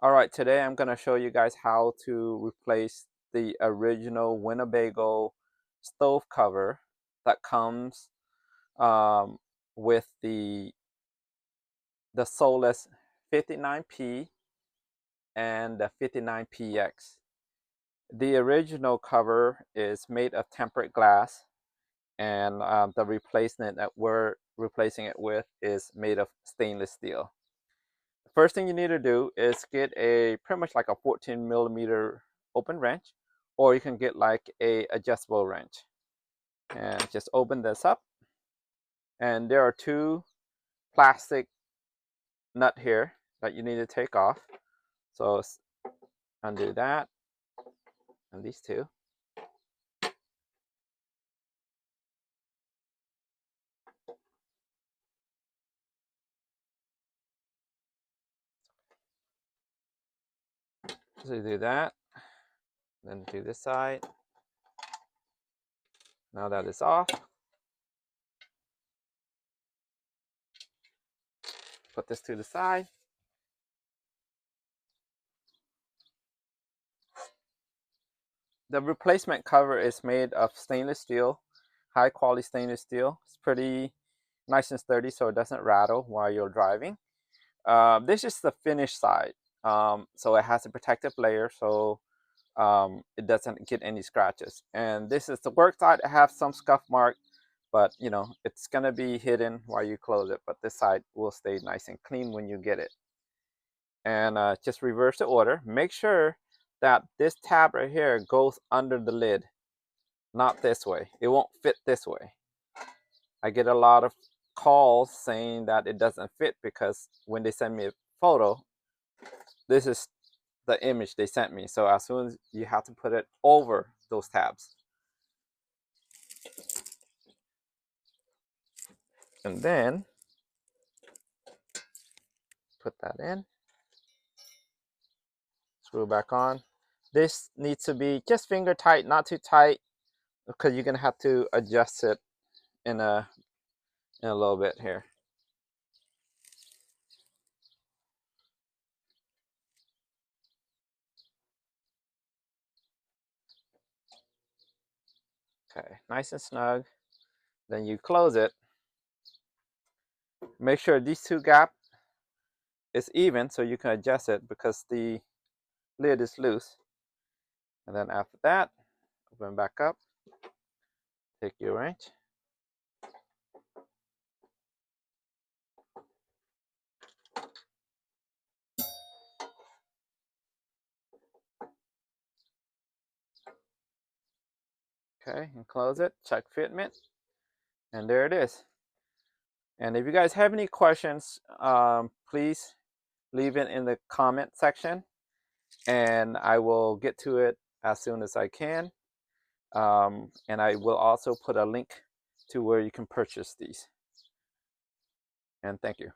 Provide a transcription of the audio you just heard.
All right, today I'm going to show you guys how to replace the original Winnebago stove cover that comes with the Solis 59P and the 59PX. The original cover is made of tempered glass, and the replacement that we're replacing it with is made of stainless steel. First thing you need to do is get a pretty much like a 14mm open wrench, or you can get like a adjustable wrench, and just open this up. And there are two plastic nut here that you need to take off. So undo that and these two. So you do that, then do this side. Now that it's off, put this to the side. The replacement cover is made of stainless steel, high quality stainless steel. It's pretty nice and sturdy, so it doesn't rattle while you're driving. This is the finished side, so it has a protective layer, so it doesn't get any scratches. And this is the work side. It has some scuff mark, but you know it's gonna be hidden while you close it. But this side will stay nice and clean when you get it. And just reverse the order. Make sure that this tab right here goes under the lid, not this way. It won't fit this way. I get a lot of calls saying that it doesn't fit because when they send me a photo, this is the image they sent me. So as soon as you have to put it over those tabs. And then put that in, screw back on. This needs to be just finger tight, not too tight, because you're gonna have to adjust it in a little bit here. Okay, nice and snug. Then you close it. Make sure these two gap is even so you can adjust it because the lid is loose. And then after that, open back up, take your wrench, okay, and close it, check fitment, and there it is. And if you guys have any questions, please leave it in the comment section, and I will get to it as soon as I can. And I will also put a link to where you can purchase these. And thank you.